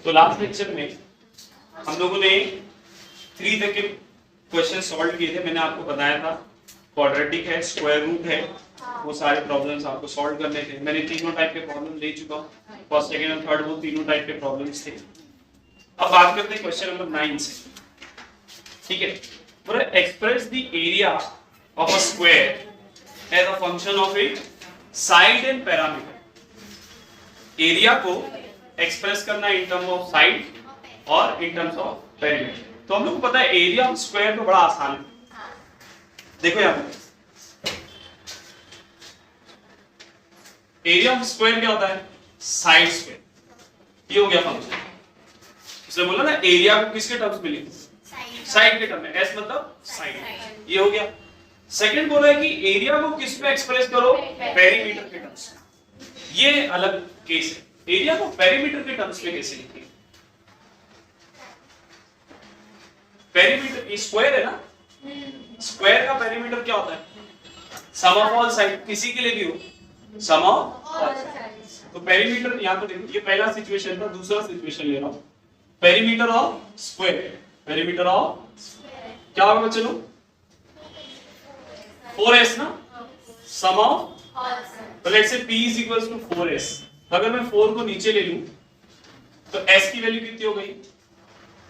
तो last lecture में हम लोगों ने 3 तक के क्वेश्चन सॉल्व किए थे। मैंने आपको बताया था क्वाड्रेटिक है, स्क्वायर रूट है, वो सारे प्रॉब्लम्स आपको सॉल्व करने थे। मैंने तीनों टाइप के प्रॉब्लम ले चुका हूं, फर्स्ट सेकंड और थर्ड, वो तीनों टाइप के प्रॉब्लम्स थे। अब बात करते हैं क्वेश्चन नंबर 9 से। ठीक है, बोला express the area of a square as a function of it side and parameter. Area को एक्सप्रेस करना इन टर्म्स ऑफ साइड और इन टर्म्स ऑफ पैरामीटर। तो हम लोग को पता है एरिया ऑफ स्क्वायर तो बड़ा आसान है। देखो यहां पर एरिया ऑफ स्क्वायर क्या होता है? Side square. ये हो गया फंक्शन। उसने बोला ना एरिया को किसके टर्म्स में लिखो? साइड के टर्म में। एस मतलब साइड। ये हो गया। सेकंड बोला है कि एरिया को किस में एक्सप्रेस करो? पेरीमीटर के टर्म्स में। ये अलग केस है। एरिया को पेरीमीटर के टर्म्स में कैसे लिखेंगे? पेरीमीटर स्क्वायर है ना, स्क्वायर का पेरीमीटर क्या होता है? सम ऑफ ऑल साइड। किसी के लिए भी हो, सम ऑफ ऑल साइड। तो पेरीमीटर यहां पर देखो, ये पहला सिचुएशन था। दूसरा सिचुएशन ले रहा हूं, perimeter of square. Perimeter of square क्या होगा बच्चों? 4s ना, सम ऑफ ऑल साइड। तो let's say p is equals to 4s। अगर मैं 4 को नीचे ले लूं तो s की वैल्यू कितनी हो गई?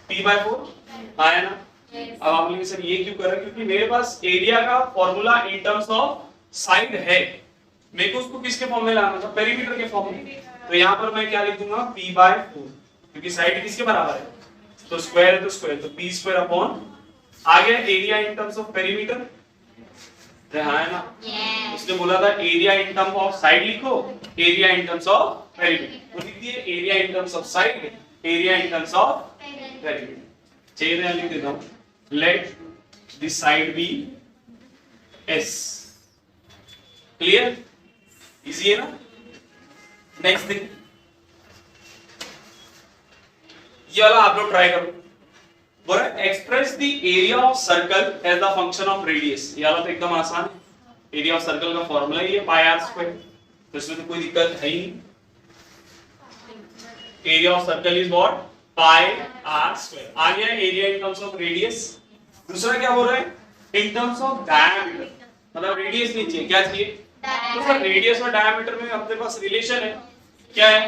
p/4 आया ना। अब आप बोलेंगे सर ये क्यों कर रहे हैं? क्योंकि मेरे पास एरिया का formula in terms of side है, मेरे को उसको किसके फॉर्म में लाना था? पेरीमीटर के फॉर्म में। तो यहां पर मैं क्या लिख दूंगा? p/4, क्योंकि साइड किसके बराबर है? तो स्क्वायर है तो स्क्वायर, तो p² अपॉन आ गया area in terms of perimeter. हाँ है ना। उसने बोला था area in terms of side लिखो, area in terms of perimeter. तो लिख दिए area in terms of side, area in terms of perimeter. चाहिए मैं लिख देता हूं, let the side be s। Clear? Easy है ना। नेक्स्ट थिंग, ये वाला आप लोग ट्राई करो। बोला express the area of circle as the function of radius. ये वाला तो एकदम आसान है। एरिया ऑफ सर्कल का फॉर्मूला ही है πr², तो इसमें तो कोई दिक्कत है ही नहीं। Area of circle is what? πr²। आ गया area in terms of radius. दूसरा क्या बोल रहा है? इन टर्म्स ऑफ डायमीटर। मतलब रेडियस नहीं चाहिए, क्या चाहिए? तो सर रेडियस और डायमीटर में अपने पास रिलेशन है। क्या है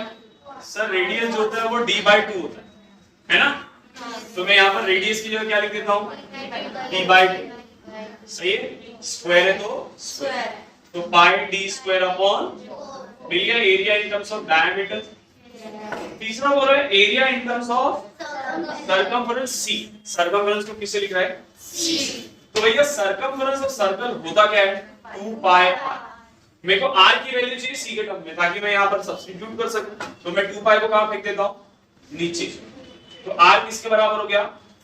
सर? रेडियस जो होता है वो d/2 होता है ना। तो मैं यहाँ पर रेडियस की जगह क्या लिख देता हूँ? d/2। सही है। स्क्वायर है तो स्क्वायर, तो πd² अपॉन मिल गया area in terms of diameter. तीसरा बोल रहा है area in terms of circumference c। Circumference को किससे लिख रहा है? c। तो भैया सर्कमफरेंस ऑफ सर्कल होता क्या है? 2πr। मेरे को r की वैल्यू चाहिए c के टर्म में, ताकि मैं यहाँ पर सब्स्टिट्यूट कर सकूं। तो मैं 2π को कहां फेंक देता हूँ? नीचे। तो r किसके बराबर हो गया?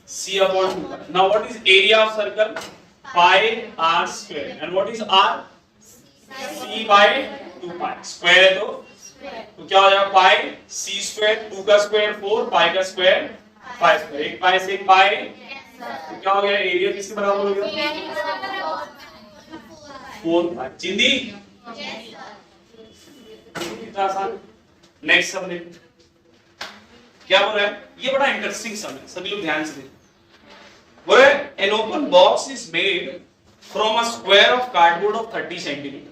c upon 2π। Now what is area of circle? πr²। And what is r? c/2π। Square है तो क्या हो जाएगा? पाई c², 2 का स्क्वायर 4, पाई का स्क्वायर 5²। एक पाई से एक पाई, तो क्या हो गया? एरिया किसके बराबर हो गया? 4π। चिंदी कितना आसान। नेक्स्ट सम देखो क्या बोल रहा है। ये बड़ा इंटरेस्टिंग सम है, सभी लोग ध्यान से देखो। बोल रहा है an open box is made from a square of cardboard of 30 centimetre.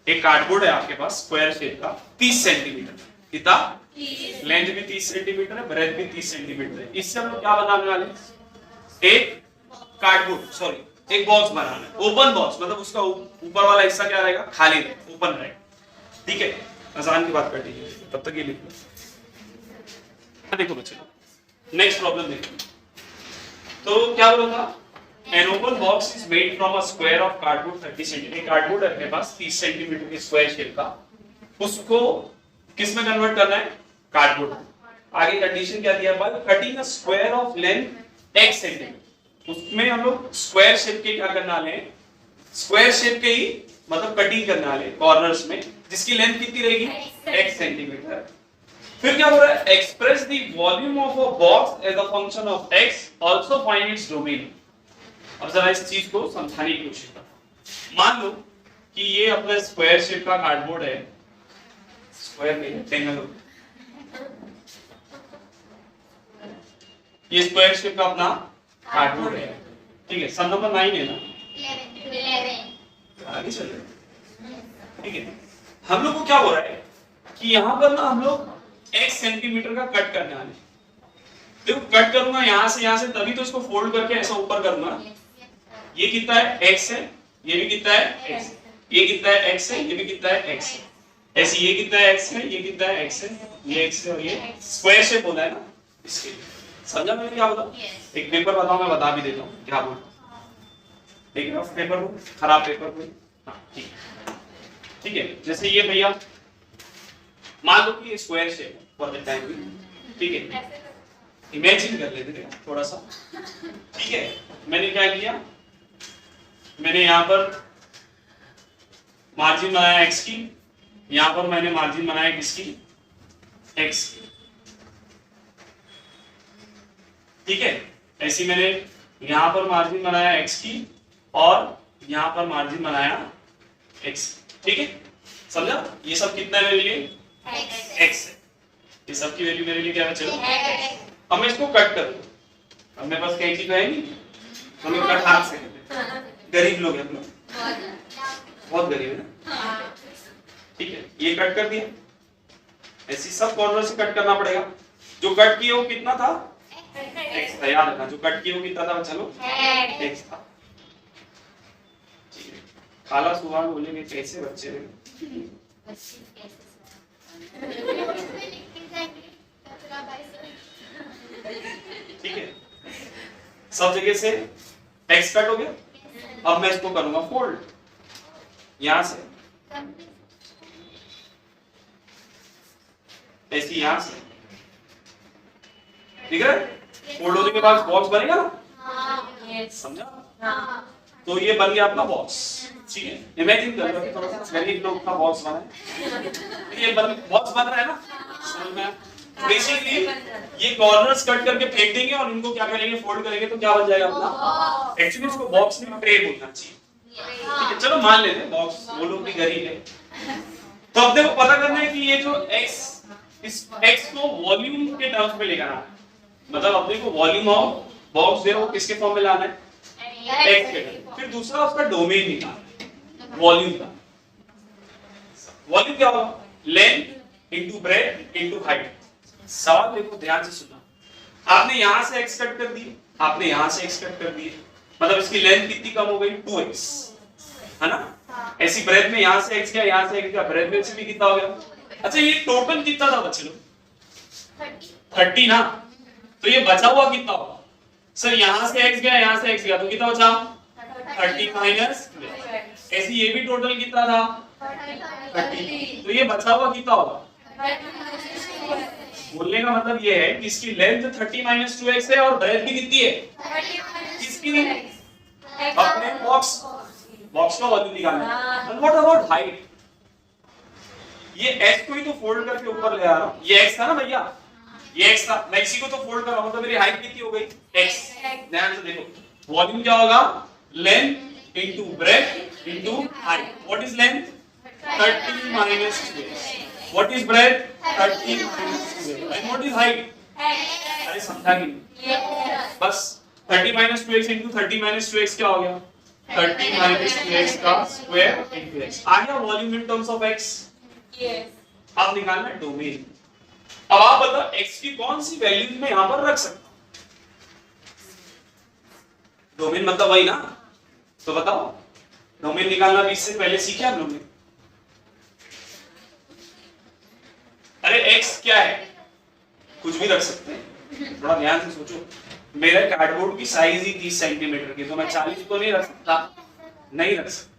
एक कार्डबोर्ड है आपके पास स्क्वायर शेप का, 30 सेंटीमीटर। कितना? लेंथ भी 30 सेंटीमीटर है, ब्रेथ भी 30 सेंटीमीटर है। इससे हम लोग क्या बनाने वाले? एक कार्डबोर्ड, सॉरी एक बॉक्स बनाना है। ओपन बॉक्स मतलब उसका ऊपर वाला हिस्सा क्या रहेगा? खाली रहेगा, ओपन रहेगा। ठीक है, आसान की बात कर दीजिए, तब तक ये लिख लो। देखो बच्चों नेक्स्ट प्रॉब्लम देखो। तो क्या बोला था? An open box is made from a square of cardboard 30 cm। Cardboard है अपने पास 30 सेंटीमीटर की स्क्वायर शेप का, उसको किस में कन्वर्ट करना है? कार्डबोर्ड। आगे कंडीशन क्या दिया? By cutting a square of length x centimetre. उसमें हम लोग स्क्वायर शेप के क्या करने वाले हैं? स्क्वायर शेप के ही मतलब कटिंग करने वाले कॉर्नर्स में, जिसकी लेंथ कितनी रहेगी? x centimetre. फिर क्या बोल रहा है? Express the volume of a box as a function of x, also find its domain. अब जरा इस चीज को समझाने की कोशिश करो। मान लो कि ये अपना स्क्वायर शेप का कार्डबोर्ड है, स्क्वायर नहीं रेक्टेंगल, ये स्क्वायर शेप का अपना कार्डबोर्ड है, ठीक है। सम नंबर 9 है ना, 11 आगे चल रहे, ठीक है। हम लोग को क्या हो रहा है कि यहाँ पर ना हम लोग x सेंटीमीटर का कट करने वाले। देखो कट करूंगा यहाँ से तभी तो इसको फोल्ड करके ऐसा ऊपर करूंगा। ये कितना है x है, ये भी कितना है x, ये कितना है x है, ये भी कितना है x है। ऐसे ये कितना है x है, ये कितना है x है, ये x है और ये स्क्वायर शेप होता है ना, इसके लिए। समझा मैंने क्या बोला? एक पेपर बताओ, मैं बता भी देता हूँ क्या बोला। एक रफ पेपर हो, खराब पेपर हो, हाँ ठीक है। जैसे ये भैया मान लो कि ये स्क्वायर शेप है फॉर द टाइम, ठीक है। इमेजिन कर लेते हैं थोड़ा सा, ठीक है। मैंने क्या किया, मैंने यहाँ पर मार्जिन बनाया x की, यहाँ पर मैंने मार्जिन बनाया किसकी, x की, ठीक है। ऐसी मैंने यहाँ पर मार्जिन बनाया x की और यहाँ पर मार्जिन बनाया x, ठीक है। समझा? ये सब कितना है मेरे लिए, x है। ये सब की वैल्यू मेरे लिए क्या है, चलो अब मैं इसको कट कर दूं। अब मेरे पास कैंची तो है नहीं, तो मैं कट हाथ से करते हैं। गरीब लोग हैं हम लोग, बहुत गरीब है ना, ठीक है। ये कट कर दिया, ऐसी सब कॉर्नर से कट करना पड़ेगा। जो कट किया वो कितना था, x था, याद रखना। जो कट किया वो कितना था, चलो x था, ठीक है। खाला सुबह बोलेंगे कैसे बच्चे हैं, ठीक है। सब जगह से x कट हो गया। अब मैं इसको करूंगा फोल्ड, यहां से ऐसी, यहां से, ठीक है। फोल्ड होने के बाद बॉक्स बनेगा ना, समझा? तो ये बन गया अपना बॉक्स, ठीक है। इमेजिन कर लो थोड़ा सा गरीब लोग का बॉक्स बना है, ये बॉक्स बन रहा है ना, समझ में? बेसिकली ये कॉर्नर्स कट करके फेंक देंगे और इनको क्या करेंगे, फोल्ड करेंगे, तो क्या बन जाएगा अपना, एक्चुअली इसको बॉक्स में ट्रे बोलना चाहिए, ठीक है। चलो मान लेते हैं बॉक्स, वो लोग भी गरीब है। तो अब देखो पता करना है कि ये जो x, इस x को वॉल्यूम के टर्म्स में लेकर आना है। मतलब अपने को वॉल्यूम ऑफ बॉक्स जो है वो किसके फॉर्म में लाना है, x के टर्म। फिर दूसरा उसका डोमेन निकालना है वॉल्यूम का। वॉल्यूम क्या होगा, length into breadth into height. सवाल देखो ध्यान से सुनना, आपने यहां से x कट कर दिए, आपने यहां से x कट कर दिए, मतलब इसकी लेंथ कितनी कम हो गई, 2x, है ना। ऐसी ब्रेथ में यहां से x गया, यहां से x गया, ब्रेथ में से भी कितना हो गया। अच्छा ये टोटल कितना था बच्चे लोग, 30 ना। तो ये बचा हुआ कितना होगा, सर यहां से x गया, यहां से x गया, तो कितना बचा, 30 माइनस। ऐसे ये भी टोटल कितना था, 30। तो ये बचा हुआ कितना होगा, बोलने का मतलब ये है कि इसकी लेंथ 30 माइनस 2x है और ब्रेथ भी कितनी है, किसकी, अपने बॉक्स का वॉल्यूम निकालना है। एंड व्हाट अबाउट हाइट, ये x को ही तो फोल्ड करके ऊपर ले आ रहा हूं, ये x था ना भैया, ये x था, मैं इसी को तो फोल्ड कर रहा हूं, तो मेरी हाइट कितनी हो गई, x। ध्यान से देखो वॉल्यूम क्या होगा, length into breadth into height. What is length, 30 minus 2x। What is breadth, 30 minus 2x। And what is height, अरे समझा कि नहीं, बस 30 minus 2x into 30 minus 2x क्या हो गया, 30 माइनस 2x का स्क्वायर इनटू x। आ गया volume in terms of x। अब निकालना है डोमेन। अब आप बताओ x की कौन सी वैल्यू में यहां पर रख सकता हूं, डोमेन मतलब वही ना, तो बताओ डोमेन निकालना भी इससे पहले सीखे आप लोग ने। अरे x क्या है, कुछ भी रख सकते हैं, थोड़ा ध्यान से सोचो। मेरा कार्डबोर्ड की साइज ही 30 सेंटीमीटर की, तो मैं 40 को नहीं रख सकता, नहीं रख सकता,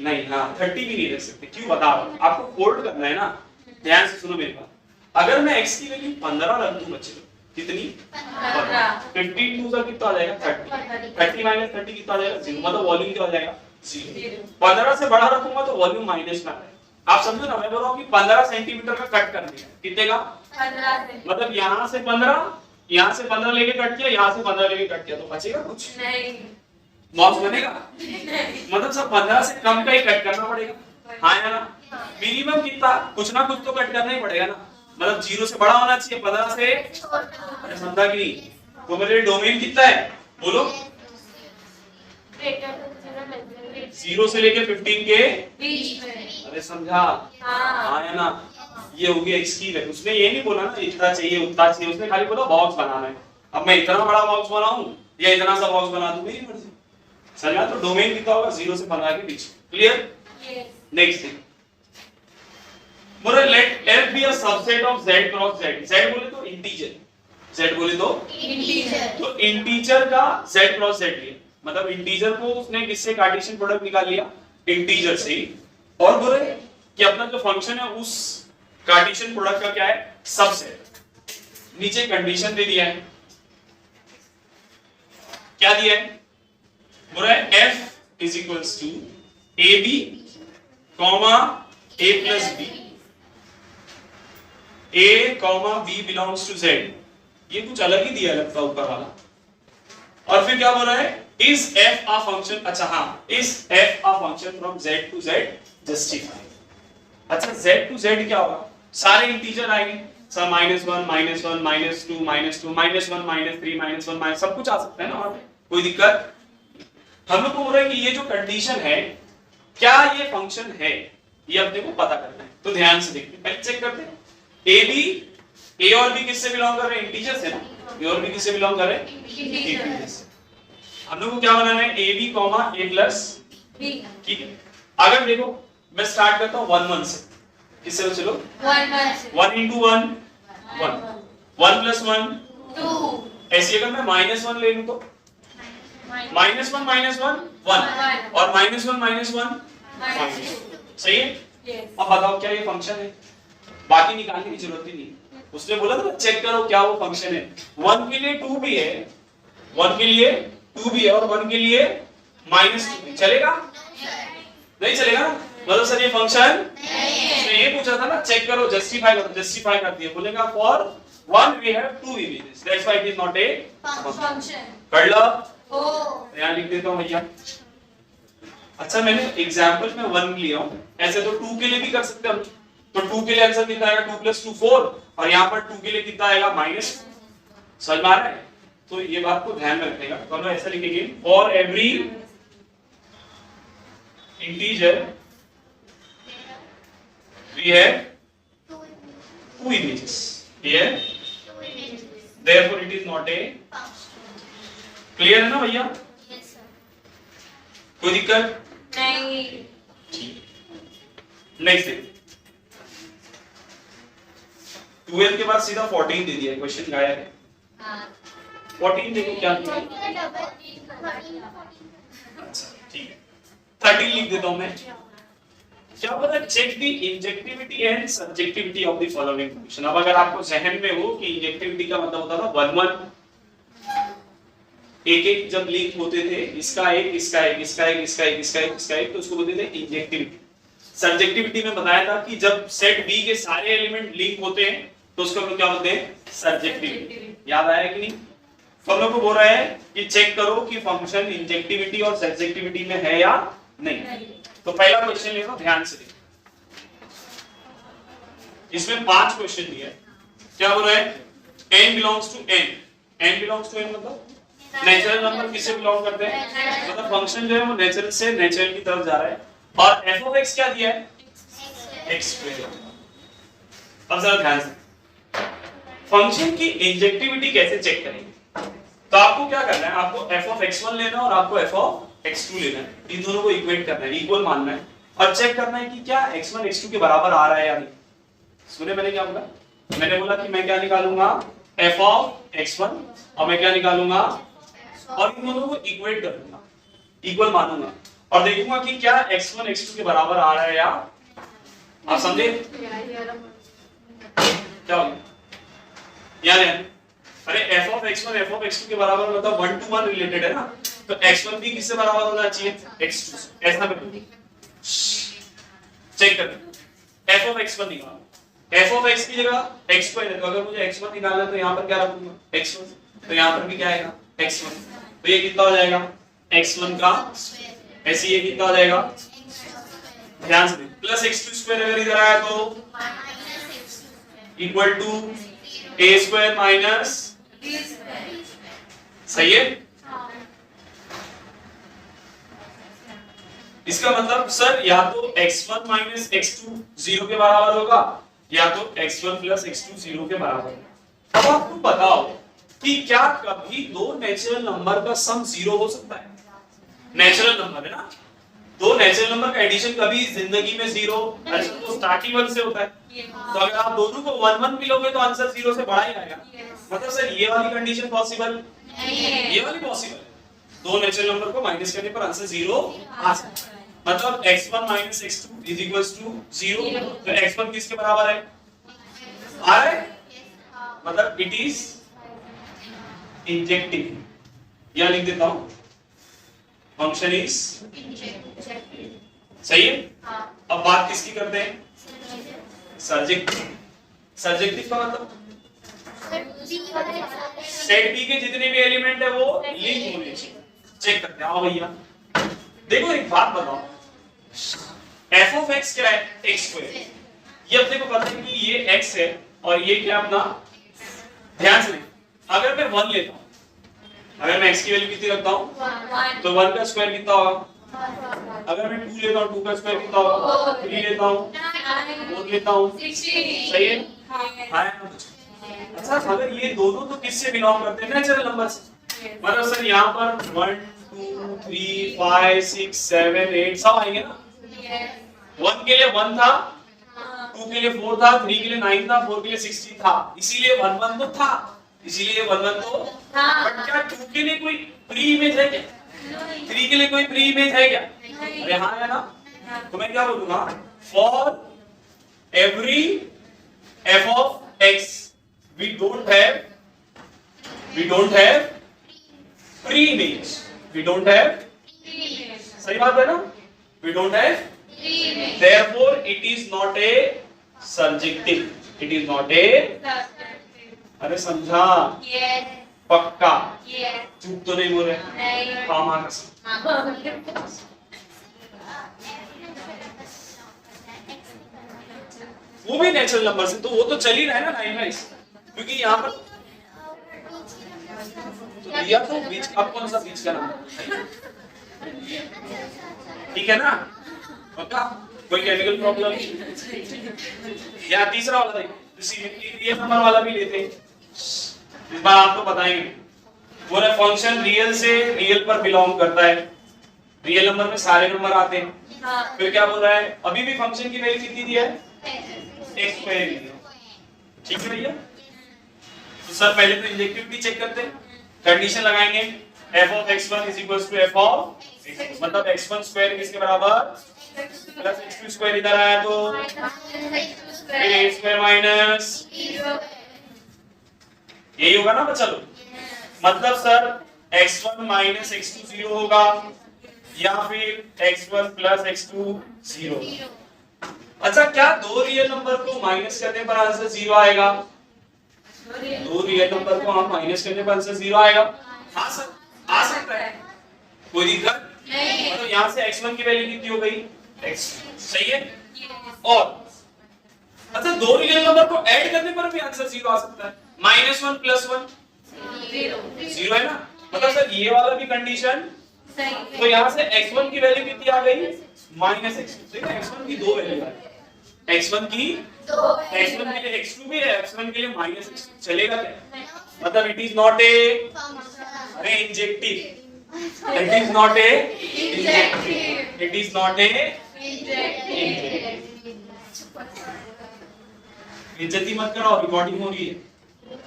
नहीं, हाँ 30 भी नहीं रख सकते। क्यों बता रहा हूं, आपको फोल्ड करना है ना, ध्यान से सुनो मेरी बात। अगर मैं x की वैल्यू 15 रख दूं बच्चे, कितनी, 15 2 कितना आ जाएगा, 30। 30 माइनस 30 कितना आ जाएगा, 0। मतलब वॉल्यूम क्या हो जाएगा, 0। 15 से बड़ा रखूंगा तो वॉल्यूम माइनस में आएगा। आप समझो ना, मैं बोल रहा हूं कि 15 सेंटीमीटर का कट कर दिया, कितने का, 15। मतलब यहां से 15, यहां से 15 लेके कट किया, यहां से 15 लेके कट किया, तो बचेगा कुछ नहीं, बॉक्स बनेगा नहीं। मतलब सब 15 से कम का ही कट करना पड़ेगा, हाँ या ना। मिनिमम कितना, कुछ ना कुछ तो कट करना ही पड़ेगा ना। मतलब 0 से बड़ा होना चाहिए, 15 से, अरे समझा कि नहीं, तो मेरे डोमेन कितना है बोलो, 0 से लेके 15 के बीच में। अरे समझा? हाँ है ना, ये हो गया इसकी वैल्यू। उसने ये नहीं बोला ना इतना चाहिए उतना चाहिए, उसने खाली बोला बॉक्स बनाना है। अब मैं इतना बड़ा बॉक्स बनाऊं या इतना सा बॉक्स बना दूं, मेरी मर्जी। समझा? तो डोमेन कितना होगा 0 से 15 के बीच। Clear? Next thing, let f be a subset of z cross z। z बोले तो इंटीजर, z बोले तो इंटीजर, तो इंटीजर का z क्रॉस z लिया, मतलब इंटीजर को उसने किससे कार्टेशियन प्रोडक्ट निकाल लिया, इंटीजर से। और बोले कि अपना जो फंक्शन है उस कार्टेशियन प्रोडक्ट का क्या है, सबसेट। नीचे कंडीशन दे दिया है, क्या दिया है, बोला है f is equals to ab comma a plus b, a comma b belongs to z। ये कुछ अलग ही दिया लगता है ऊपर वाला। और फिर क्या बोल रहा है, is f a function, अच्छा हाँ, is f a function from z to z justify। अच्छा z to z क्या होगा, सारे इंटीजर आएंगे, सब -1 -1 -2 -2 -1 -3 -1 सब कुछ आ सकता है ना, और कोई दिक्कत। हम लोग को बोल रहे हैं कि ये जो कंडीशन है क्या ये फंक्शन है, ये अपने को पता करना है। तो ध्यान से देखते हैं, पहले चेक करते हैं। a और b किससे बिलोंग कर रहे हैं, इंटीजर से ना। a और b किससे बिलोंग कर रहे हैं, इंटीजर से। हम लोग को क्या बनाना है, ab a प्लस b। ठीक है, अगर देखो मैं स्टार्ट करता हूं 1 1 से, किससे चलो 1 1 से, 1 into 1 1 1 plus 1 2। ऐसे अगर मैं -1 ले लूं तो -1 -1 1 और -1 -1 सही है। अब बताओ क्या ये फंक्शन है, बाकी निकालने की जरूरत ही नहीं। उसने बोला था चेक करो क्या वो फंक्शन है। 1 के लिए 2 भी है, 1 के लिए 2 भी है और 1 के लिए -2 भी चलेगा, नहीं चलेगा ना, मतलब सर ये फंक्शन नहीं। ये पूछा था ना चेक करो जस्टिफाई करो, जस्टिफाई कर दिया, बोलेगा for 1 we have 2 images, that's why it is not a function। कर लो, यहाँ लिख देता हूँ भैया। अच्छा मैंने एग्जांपल में 1 लिया हूँ, ऐसे तो 2 के लिए भी कर सकते हैं। तो 2 के लिए आंसर कितना आएगा, 2 + 2 4, और यहाँ पर 2 के लिए कितना आएगा -, समझ में आ रहा है। तो ये बात को ध्यान में रखिएगा। तो हम ऐसा लिखेंगे for every integer we have 2 images here, therefore it is not a clear है ना भैया? yes sir। कोई दिक्कत नहीं, ठीक। नेक्स्ट 12 के बाद सीधा 14 दे दिया, क्वेश्चन गायब है। हां 14 देखो क्या है, अच्छा ठीक है 13 लिख देता हूं मैं। क्या पता, check the injectivity and surjectivity of the following condition. अब अगर आपको जहन में हो कि इंजेक्टिविटी का मतलब होता था 1 1, एक जब लिंक होते थे, इसका एक इसका एक इसका एक इसका एक इसका एक इसका एक, तो उसको बोलते थे इंजेक्टिविटी। सब्जेक्टिविटी में बताया था कि जब सेट बी के सारे एलिमेंट लिंक होते हैं तो उसको हम लोग क्या बोलते हैं, सब्जेक्टिविटी। याद आया कि नहीं? तो हम लोग को बोल रहा है कि चेक करो कि फंक्शन इंजेक्टिविटी और सब्जेक्टिविटी में है या नहीं। तो पहला क्वेश्चन ले लो, ध्यान से देखो। इसमें 5 क्वेश्चन दिया है। क्या बोल रहा है, n belongs to n, n belongs to n मतलब नेचुरल नंबर किससे बिलोंग करते हैं, मतलब फंक्शन जो है वो नेचुरल से नेचुरल की तरफ जा रहा है। और f of x क्या दिया है, x²। अब जरा ध्यान से, फंक्शन की इंजेक्टिविटी कैसे चेक करेंगे। तो आपको क्या करना है, आपको f of x1 लेना और आपको f of x2 लेना है, इन दोनों को इक्वेट करना है, इक्वल मानना है और चेक करना है कि क्या x1 x2 के बराबर आ रहा है या नहीं। सुने मैंने क्या बोला, मैंने बोला कि मैं क्या निकालूंगा, f of x1 और मैं क्या निकालूंगा, और इन दोनों को इक्वेट कर दूंगा, इक्वल मानूंगा और देखूंगा कि क्या x1 x2 के बराबर आ रहा है या। आप समझे क्या हो गया, याद है? अरे f of x1 f of x2 के बराबर मतलब 1 to 1 रिलेटेड है ना, तो x1 भी किससे बराबर होना चाहिए, x2 से। ऐसा कर चेक कर, f of x1 निकालो, f of x की जगह x2 है, तो अगर मुझे x1 निकालना है तो यहाँ पर क्या रखूंगा, x1, तो यहाँ पर भी क्या आएगा, x1। तो ये कितना हो जाएगा, x1 का, ऐसे ये कितना हो जाएगा, ध्यान से प्लस x2² अगर इधर आया तो इक्वल टू a² माइनस सही है। इसका मतलब सर या तो x1 माइनस x2 0 के बराबर होगा या तो x1 प्लस x2 0 के बराबर होगा। अब आपको बताओ कि क्या कभी दो नेचुरल नंबर का सम 0 हो सकता है? नेचुरल नंबर है ना, दो नेचुरल नंबर का एडिशन कभी जिंदगी में 0 ऐसा तो स्टार्टिंग 1 से होता है। तो अगर आप दोनों को 1 1 मिलोगे तो आंसर 0 से बड़ा ही आएगा। मतलब सर ये वाली कंडीशन पॉसिबल नहीं है, ये वाली पॉसिबल है। दो नेचुरल नंबर को माइनस करने पर आंसर 0 आ सकता है। मतलब x1 minus x2 is equals to 0। तो x1 किसके बराबर है? आ रहा है, मतलब इट इज इंजेक्टिव। या लिख देता हूं फंक्शन इज सही है। अब बात किसकी करते हैं? सर्जेक्टिव। सर्जेक्टिव का मतलब सेट बी के जितने भी एलिमेंट है वो लिंक होने चाहिए। चेक करते हैं। आओ भैया देखो एक बात बताओ, f ऑफ x क्या है? x square. ये अपने को पता है कि ये x है और ये क्या अपना, ध्यान से अगर मैं 1 लेता हूं, अगर मैं x की वैल्यू कितनी रखता हूं तो 1 का स्क्वायर कितना होगा? अगर मैं 2 लेता हूं 2 का स्क्वायर कितना होगा? 3 लेता हूं 4 लेता हूं, सही है। अच्छा अगर ये दोनों तो किससे बिलोंग करते हैं? नेचुरल नंबर से। मतलब सर यहाँ पर 1 2 3 5 6 7 8 सब आएंगे ना। 1 के लिए 1 था, 2 के लिए 4 था, 3 के लिए 9 था, 4 के लिए 16 था, इसीलिए 1 1 तो था, इसीलिए 1 1 तो था। बट क्या 2 के लिए कोई प्री इमेज है क्या? 3 के लिए कोई प्री इमेज है क्या? अरे हाँ है ना। तो मैं क्या बोलूंगा, for every f of x we don't have pre-image, we don't have सही बात है ना, we don't have pre-image, therefore it is not a surjective, it is not a अरे समझा? yes पक्का yes चुप तो नहीं बोल रहे? नहीं हाँ मां कसम। वो भी नेचुरल नंबर से, तो वो तो चल ही रहा है ना लाइन वाइज, क्योंकि यहाँ पर तो दिया तो बीच, अब कौन सा बीच का नाम? ठीक है ना, पक्का? कोई केमिकल प्रॉब्लम? या तीसरा वाला ये नंबर वाला भी लेते हैं, इस बार आपको बताएंगे। पूरा फंक्शन रियल से रियल पर बिलोंग करता है, रियल नंबर में सारे नंबर आते हैं। फिर क्या बोल रहा है? अभी भी फंक्शन की वैल्यू कितनी दी है? x square. ठीक है भैया। तो सर पहले तो इंजेक्टिविटी चेक करते हैं, कंडीशन लगाएंगे f of x1 is equals to f of x2, मतलब x1 स्क्वायर किसके बराबर? प्लस x2 स्क्वायर इधर आया तो फिर a स्क्वायर माइनस, यही होगा ना बच्चा लोग? मतलब सर x1 माइनस x2 0 होगा या फिर x1 प्लस x2 0। अच्छा क्या दो रियल नंबर को माइनस करने पर आंसर 0 आएगा? दो रियल नंबर को हम माइनस करने पर आंसर 0 आएगा? हाँ सर आ सकता है, कोई दिक्कत नहीं। मतलब यहाँ से x1 की वैल्यू कितनी हो गई? x, सही है। और अच्छा दो रियल नंबर को ऐड करने पर भी आंसर 0 आ सकता है। -1 + 1 0 है ना। मतलब सर ये वाला भी कंडीशन सही। तो यहाँ से x1 की वैल्यू कितनी आ गई? -x2। ठीक है, x1 की दो वैल्यू आ गई, x1 की x1 के लिए x2 भी है, x1 के लिए -x2 चलेगा क्या? मतलब इट इज नॉट ए अरे injective, it is not a injective, it is not a injective. इज्जती मत करो, रिकॉर्डिंग हो रही है,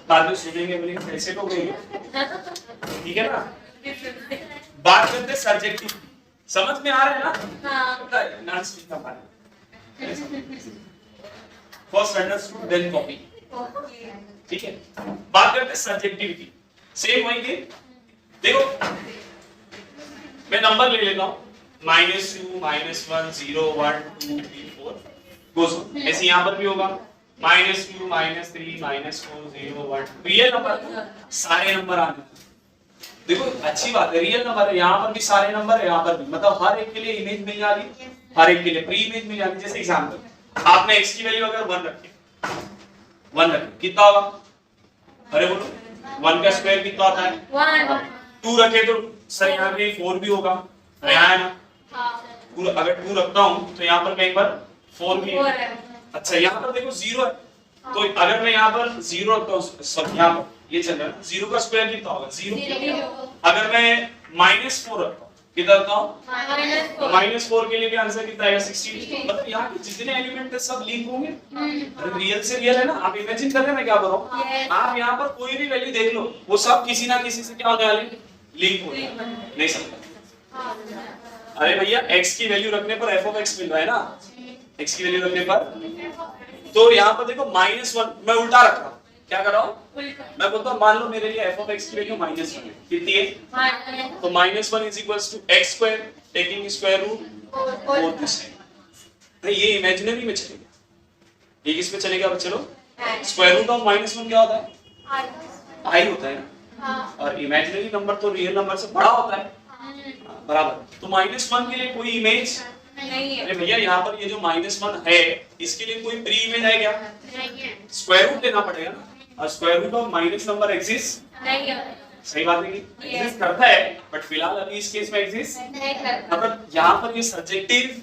बाद में सुनेंगे बोले कैसे लोग हैं, ठीक है ना। बात करते सर्जेक्टिव, समझ में आ रहा है ना? हाँ। नाच लिखा पाए, फर्स्ट अंडरस्टूड देन कॉपी, ठीक है। बात करते सर्जेक्टिव की, सेम वही के देखो, मैं नंबर ले लेता हूँ -2 -1 0 1 2 3 4 गोस, ऐसे यहाँ पर भी होगा -2 -3 -4 0 1। रियल नंबर सारे नंबर आने, देखो अच्छी बात है, रियल नंबर है, यहाँ पर भी सारे नंबर है, यहाँ पर भी, मतलब हर एक के लिए इमेज मिल जा रही, हर एक के लिए प्री इमेज मिल जाती। जैसे एग्जांपल आपने x की वैल्यू अगर 1 रखी, 1 रखी कितना होगा? अरे बोलो 1 का स्क्वायर कितना आता है 1 2 रखे तो सर यहाँ पे 4 भी होगा, यहाँ है ना, अगर 2 रखता हूँ तो यहाँ पर कहीं पर 4 भी है। अच्छा यहाँ पर देखो 0 है, तो अगर मैं यहाँ पर 0 रखता हूँ, सब यहाँ पर ये चल रहा है 0 का स्क्वायर कितना होगा 0। अगर मैं -4 रखता हूँ, किधर रखता हूँ तो -4 के लिए भी आंसर कितना आएगा 16। मतलब यहाँ के जितने एलिमेंट है सब लिंक होंगे। अरे रियल से रियल है ना, आप इमेजिन कर रहे हैं मैं क्या कर रहा हूँ। आप यहाँ पर कोई भी वैल्यू देख लो, वो सब किसी ना किसी से क्या होने वाले लिंक हो नहीं सकता। अरे भैया x की वैल्यू रखने पर f of x मिल रहा है ना, x की वैल्यू रखने पर। तो यहाँ पर देखो -1 मैं उल्टा रख रहा हूँ, क्या कर रहा हूँ मैं बोलता हूँ मान लो मेरे लिए f of x की वैल्यू -1 है, कितनी है तो -1 is equals to x square taking square root 4 this side। नहीं ये इमेजिनरी में चलेगा, ये किस में चलेगा बच्चे लोग, स्क्वायर रूट ऑफ -1 क्या होता है i होता है ना, और इमेजिनरी नंबर तो रियल नंबर से बड़ा होता है बराबर। तो -1 के लिए कोई इमेज नहीं है। अरे भैया यहाँ पर ये जो -1 है इसके लिए कोई प्री इमेज है क्या, स्क्वायर रूट लेना पड़ेगा ना, और square root of minus number exist नहीं है। सही बात है कि एग्जिस्ट करता है, बट फिलहाल अभी इस केस में एग्जिस्ट नहीं करता। मतलब यहाँ पर ये subjective,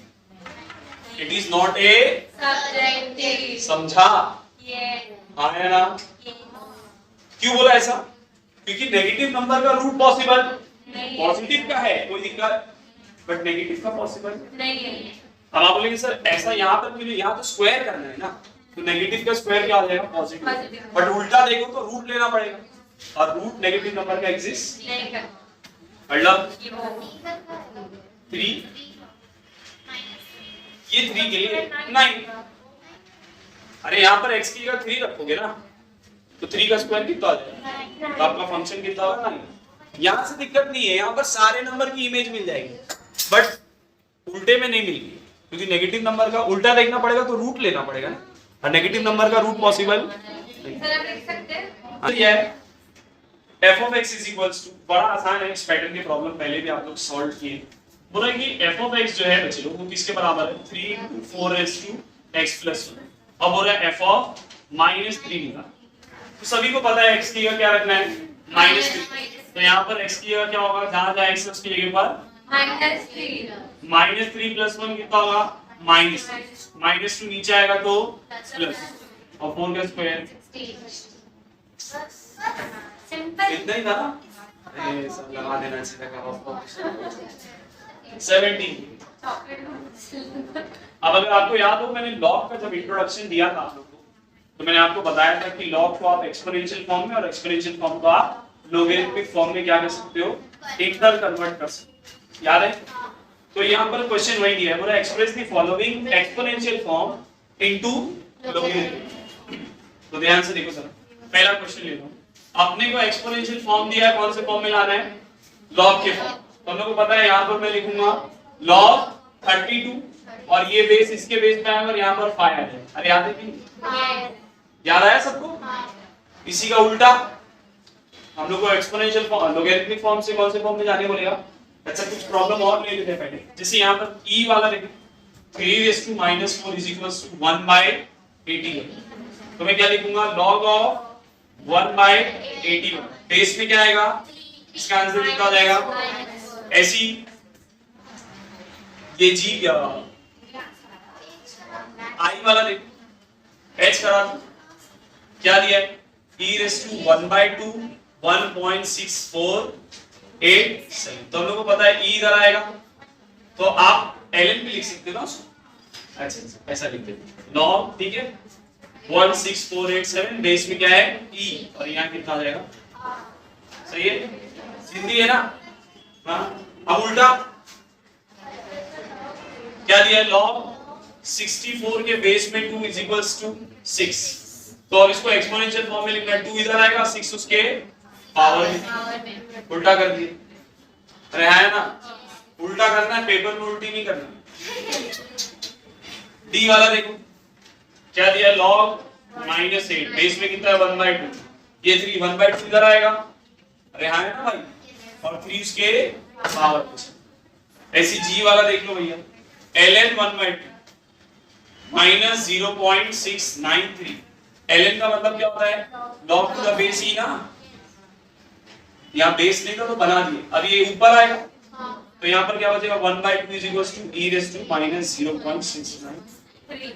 it is not A subjective, समझा आया ना। क्यों बोला ऐसा, क्योंकि नेगेटिव नंबर का रूट पॉसिबल पॉजिटिव का है कोई दिक्कत, बट नेगेटिव का पॉसिबल नहीं है। अब आप बोलेंगे सर ऐसा यहाँ पर क्यों, यहाँ तो स्क्वायर करना है ना, तो नेगेटिव का स्क्वायर क्या आ जाएगा पॉजिटिव, बट उल्टा देखो तो रूट लेना पड़ेगा, और रूट नेगेटिव नंबर का एग्जिस्ट नहीं करता। मतलब 3 ये 3 के लिए 9। अरे यहाँ पर x की जगह 3 रखोगे ना, तो 3 का स्क्वायर कितना आ जाएगा, तो आपका फंक्शन कितना होगा 9। यहाँ से दिक्कत नहीं है, यहाँ पर सारे नंबर की इमेज मिल जाएगी, बट उल्टे में नहीं मिलेगी, क्योंकि नेगेटिव नंबर का उल्टा देखना पड़ेगा तो रूट लेना पड़ेगा ना, और नेगेटिव नंबर का रूट पॉसिबल नहीं। सर आप लिख सकते हैं ये f of x is equals to, बड़ा आसान है, इस पैटर्न के प्रॉब्लम पहले भी आप लोग सॉल्व किए। बोला कि f of x जो है बच्चे लोग वो किसके बराबर है 3 into 4 raised to x plus 1। अब बोल रहा है f of -3 निकाल, तो सभी को पता है x की जगह क्या रखना है -3, तो यहाँ पर x की जगह क्या होगा, जहाँ जहाँ x उसकी जगह पर -3 plus 1 कितना होगा -2 नीचे आएगा तो प्लस, और 4 का स्क्वायर इतना ही था ना, सब लगा देना चाहिए 17। अब अगर आपको याद हो मैंने लॉग का जब इंट्रोडक्शन दिया था आप लोगों को, तो मैंने आपको बताया था कि लॉग को आप एक्सपोनेंशियल फॉर्म में और एक्सपोनेंशियल फॉर्म को आप लोगरिथमिक फॉर्म में क्या कर सकते हो, एक तरह कन्वर्ट कर सकते हो, याद है। तो यहाँ पर क्वेश्चन वही दिया है, बोला express the following exponential form into logarithm. तो ध्यान से देखो सर, पहला क्वेश्चन ले लो, अपने को एक्सपोनेंशियल फॉर्म दिया है, कौन से फॉर्म में लाना है, लॉग के फॉर्म। तो हम लोग को पता है यहाँ पर मैं लिखूंगा लॉग 32, और ये बेस इसके बेस पे आएगा और यहाँ पर 5 है। अरे याद है कि याद आया सबको, इसी का उल्टा हम लोग को एक्सपोनेंशियल फॉर्म लोगरिथमिक फॉर्म से कौन से फॉर्म में जाने बोलेगा। अच्छा कुछ प्रॉब्लम और ले लेते हैं पहले, जैसे यहाँ पर e वाला देखो 3 - 4 = 1/81, तो मैं क्या लिखूंगा log of 1/81, बेस में क्या आएगा, इसका आंसर कितना आ जाएगा। ऐसी ये जी आई वाला देखो h करा क्या दिया है e⁻² 1.648, तो हम लोग को पता है e इधर आएगा, तो आप ln भी लिख सकते हो ना उसको। अच्छा ऐसा लिख देते log, ठीक है 16487, बेस में क्या है e, और यहाँ कितना आ जाएगा, सही है सिंधी है ना। हाँ अब उल्टा क्या दिया है, log 64 के बेस में 2 = 6, तो अब इसको एक्सपोनेंशियल फॉर्म में लिखना है, 2 इधर आएगा 6 उसके पावर में, उल्टा कर दिए। अरे है ना, उल्टा करना है, पेपर में उल्टी नहीं करना। डी वाला देखो क्या दिया, log -8, बेस में कितना है 1/2, ये 3 1/2 इधर आएगा, अरे हाँ है ना भाई, और 3 उसके पावर में। ऐसी जी वाला देख लो भैया, ln 1/2 -0.693, ln का मतलब क्या होता है log to the base e ना, यहाँ बेस नहीं था तो बना दिए, अब ये ऊपर आएगा तो यहाँ पर क्या बचेगा 1/2 is equal to e raise to minus 0.69।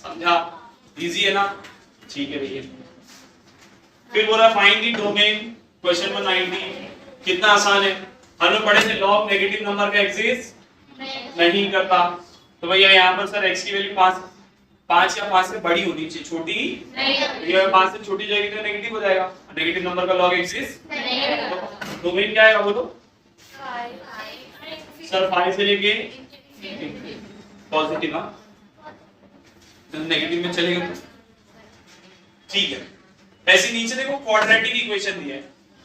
समझा? इजी है ना? ठीक है भैया। फिर बोला find the domain, question number 19। कितना आसान है, हमने पढ़े थे लॉग नेगेटिव नंबर का एग्जिस्ट नहीं करता। तो भैया यहाँ पर सर x की वैल्यू 5 या 5 से बड़ी होनी चाहिए, छोटी नहीं। ये 5 से छोटी जाएगी तो नेगेटिव हो जाएगा, नेगेटिव नंबर का लॉग एग्जिस्ट नहीं करता। डोमेन क्या है बोलो सर? 5 से लेके पॉजिटिव, हाँ नेगेटिव में चलेगा तो ठीक है। ऐसे नीचे देखो क्वाड्रेटिक इक्वेशन दिया है,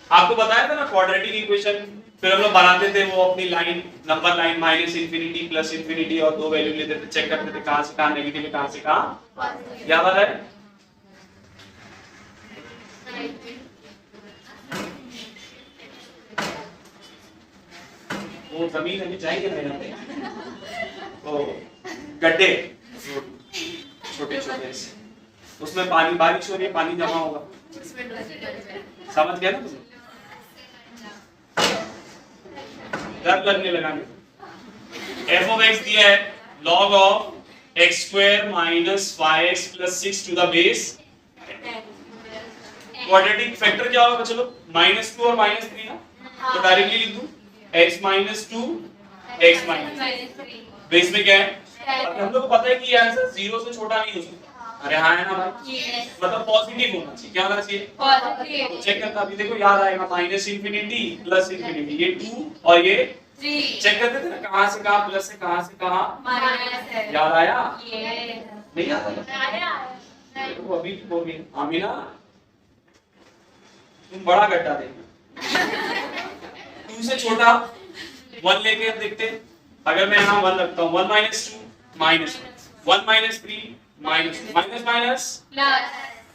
आपको बताया था ना क्वाड्रेटिक इक्वेशन, फिर हम लोग बनाते थे वो अपनी line, number line minus infinity plus infinity और दो वैल्यू लेते थे, चेक करते थे कहां से कहां नेगेटिव है कहां से कहां, याद आ रहा है? वो जमीन अभी जाएंगे ना तो गड्ढे छोटे छोटे से, उसमें पानी बारिश हो रही है, पानी जमा होगा, समझ गया ना तुम? डर लगने लगा। f of x दिया है log of x square minus 5x plus 6 to the base। Quadratic factor क्या होगा चलो? -2 और -3 ना, तो डायरेक्टली लिख दूं x minus 2 x minus 3। Base में क्या है? अब हम लोग को पता है कि ये आंसर 0 से छोटा नहीं हो सकता। अरे हाँ है ना भाई? मतलब पॉजिटिव होना चाहिए। क्या होना चाहिए? पॉजिटिव। तो चेक करता, अभी देखो याद आएगा माइनस इंफिनिटी प्लस इंफिनिटी, ये 2 और ये 3। चेक करते थे ना कहां से कहां प्लस है, कहां से कहां माइनस है। याद आया? नहीं याद आया? देखो अभी तो भी आमीना तुम बड़ा गड्ढा देखना। 2 से छोटा 1 लेके देखते, अगर मैं यहाँ 1 रखता हूँ, 1 minus 2 minus 1 minus 3 minus 2 minus minus आ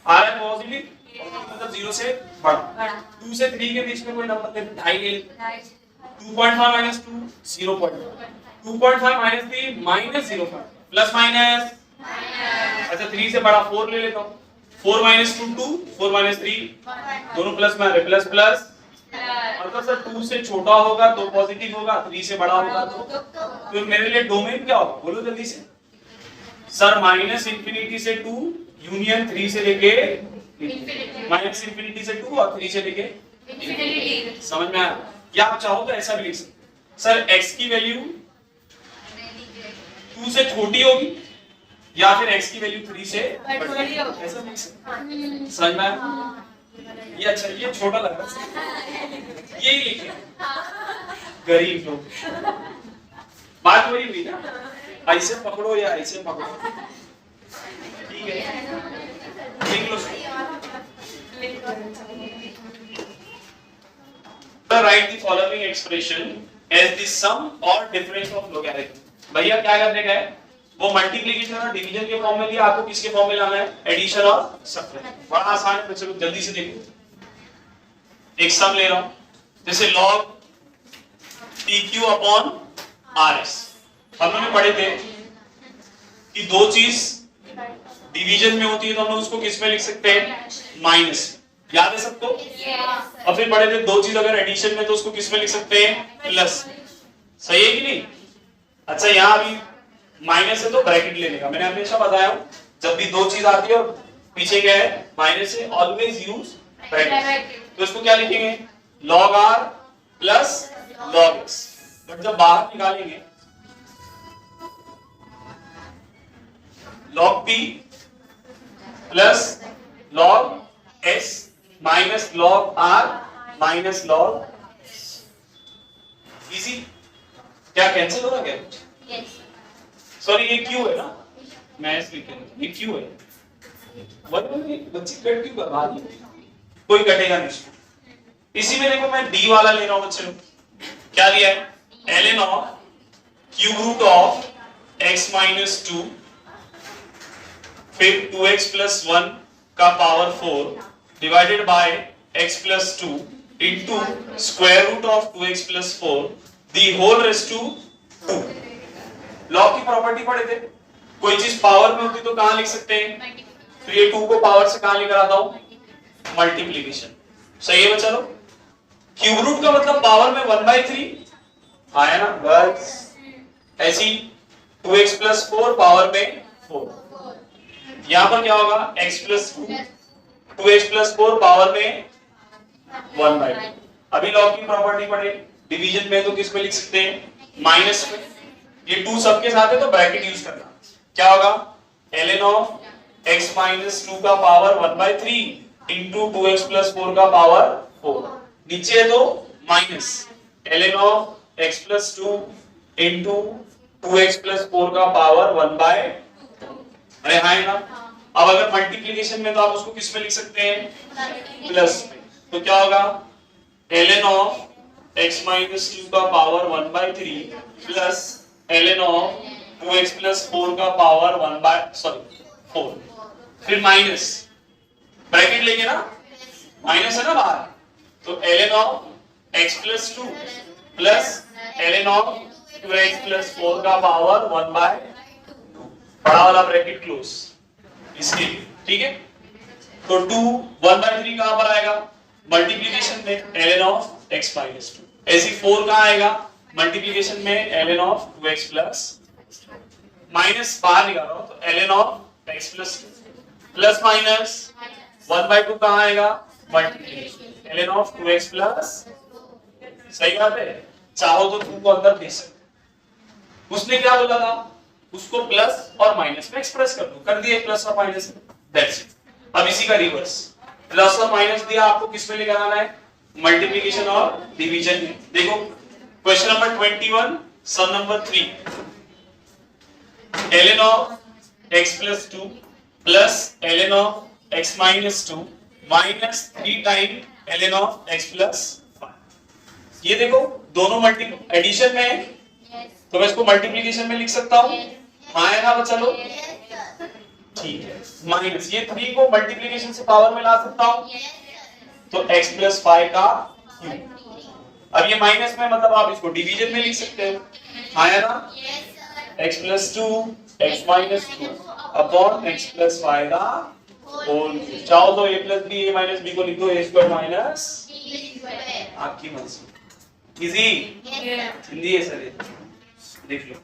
रहा है पॉजिटिव, मतलब 0 से बड़ा। 2 से 3 के बीच में कोई नंबर ले, 2.5 ले, 2.5 minus 2 0.5, 2.5 minus 3 minus 0.5 plus minus, अच्छा 3 से बड़ा 4 ले लेता हूँ, 4 minus 2 2, 4 minus 3 दोनों प्लस में आ रहे, प्लस प्लस, मतलब सर 2 से छोटा होगा तो पॉजिटिव होगा, 3 से बड़ा होगा तो मेरे लिए डोमेन क्या होगा बोलो जल्दी से सर? माइनस इंफिनिटी से 2 यूनियन 3 से लेके माइनस इंफिनिटी से 2 और 3 से लेके इंफिनिटी। समझ में आया? या आप चाहो तो ऐसा भी लिख सकते सर, x की वैल्यू 2 से छोटी होगी या फिर x की वैल्यू 3 से बड़ी होगी, ऐसा लिख सकते। समझ में आया? ये अच्छा, ये छोटा लग रहा है, ये ही लिखे गरीब लोग। बात वही हुई ना, ऐसे पकड़ो या ऐसे पकड़ो, ठीक है? लिख लो। Write the following expression as the sum or difference of logarithm। भैया क्या करने का है? वो मल्टीप्लिकेशन और डिवीजन के फॉर्म में लिया, आपको किसके फॉर्म में लाना है? एडिशन और सब्ट्रैक्शन। बड़ा आसान है, चलो जल्दी से देखो। एक सम ले रहा हूं, जैसे log PQ अपॉन RS। हम लोगों ने पढ़े थे कि दो चीज डिवीजन में होती है तो हम लोग उसको किस में लिख सकते हैं? माइनस। याद है सबको? और फिर पढ़े थे दो चीज अगर एडिशन में तो उसको किस में लिख सकते हैं? प्लस। सही है कि नहीं? अच्छा यहाँ अभी माइनस है तो ब्रैकेट लेने का, मैंने हमेशा बताया हूं जब भी दो चीज आती है और पीछे क्या है माइनस है, ऑलवेज यूज ब्रैकेट। तो इसको क्या लिखेंगे? log r plus log x। But जब बाहर निकालेंगे log p plus log s minus log r minus log। Easy? क्या कैंसिल हो रहा क्या? यस। सॉरी ये क्यू है ना, मैं ऐसे लिख रहा हूं, ये क्यू है। बच्चे कट क्यों करवा दी? कोई कटेगा नहीं। इसी में देखो मैं डी वाला ले रहा हूं बच्चे लोग। क्या लिया है? ln of cube root of x minus 2 फिर 2x प्लस 1 का power 4 divided by x plus 2 into square root of 2x plus 4 the whole raise to 2। Log की प्रॉपर्टी पढ़े थे, कोई चीज पावर में होती तो कहां लिख सकते हैं? तो ये 2 को पावर से कहां लेकर आता हूं? मल्टीप्लिकेशन। सही है बच्चा लोग? क्यूब रूट का मतलब पावर में 1/3 आया ना, बस ऐसी 2x प्लस 4 पावर में 4। यहां पर क्या होगा, x plus 2 2x plus 4 power में 1/2। अभी लॉग की प्रॉपर्टी पढ़े, डिवीजन में तो किस में लिख सकते हैं, माइनस में। ये 2 सबके साथ है तो ब्रैकेट यूज करना। क्या होगा, ln ऑफ x माइनस 2 का पावर 1/3 इंटू 2x प्लस 4 का पावर 4। नीचे है तो minus ln of x plus 2 into 2x plus 4 का पावर 1/4। अरे हाँ है ना। अब अगर मल्टीप्लीकेशन में तो आप उसको किस में लिख सकते हैं, प्लस में। तो क्या होगा, ln ऑफ x माइनस 2 का power 1/3 plus ln of 2x plus 4 का पावर 4। फिर माइनस ब्रैकेट लेंगे ना, माइनस है ना बाहर, तो ln of x plus 2 plus ln of 2x plus 4 का पावर 1/2। बड़ा वाला ब्रैकेट क्लोज इसके लिए, ठीक है। तो 2 1/3 कहां पर आएगा, मल्टीप्लीकेशन में ln ऑफ x माइनस 2। ऐसी 4 कहां आएगा, मल्टीप्लीकेशन में ln of 2x plus, minus बाहर निकाल रहा हूं तो ln of x plus 2 plus minus 1/2 कहां आएगा, multiplication ln of 2x plus. सही बात है, चाहो तो 2 को अंदर भेज सकते। उसने क्या बोला था, उसको प्लस और माइनस में एक्सप्रेस कर दो, कर दिए प्लस और माइनस में, दैट्स इट। अब इसी का रिवर्स, प्लस और माइनस दिया, आपको किस में लेकर आना है, मल्टीप्लिकेशन और डिवीजन में। देखो question number 21 sum number 3, ln of x plus 2 plus ln of x minus 2 minus 3 time ln of x plus 5। ये देखो दोनों मल्टीप्लिकेशन एडिशन में है, तो मैं इसको मल्टीप्लिकेशन में लिख सकता हूं, हाँ ना बच्चा लोग, ठीक है। माइनस ये 3 को मल्टीप्लिकेशन से पावर में ला सकता हूं, तो x प्लस 5 का क्यूब। अब ये माइनस में मतलब आप इसको डिवीजन में लिख सकते हो, आया ना, x plus 2 x minus 2 upon x plus 5 का होल क्यूब। चाहो तो a plus b a minus b को लिख दो, a स्क्वायर माइनस आपकी मर्जी। इजी हिंदी है सर, देख लो।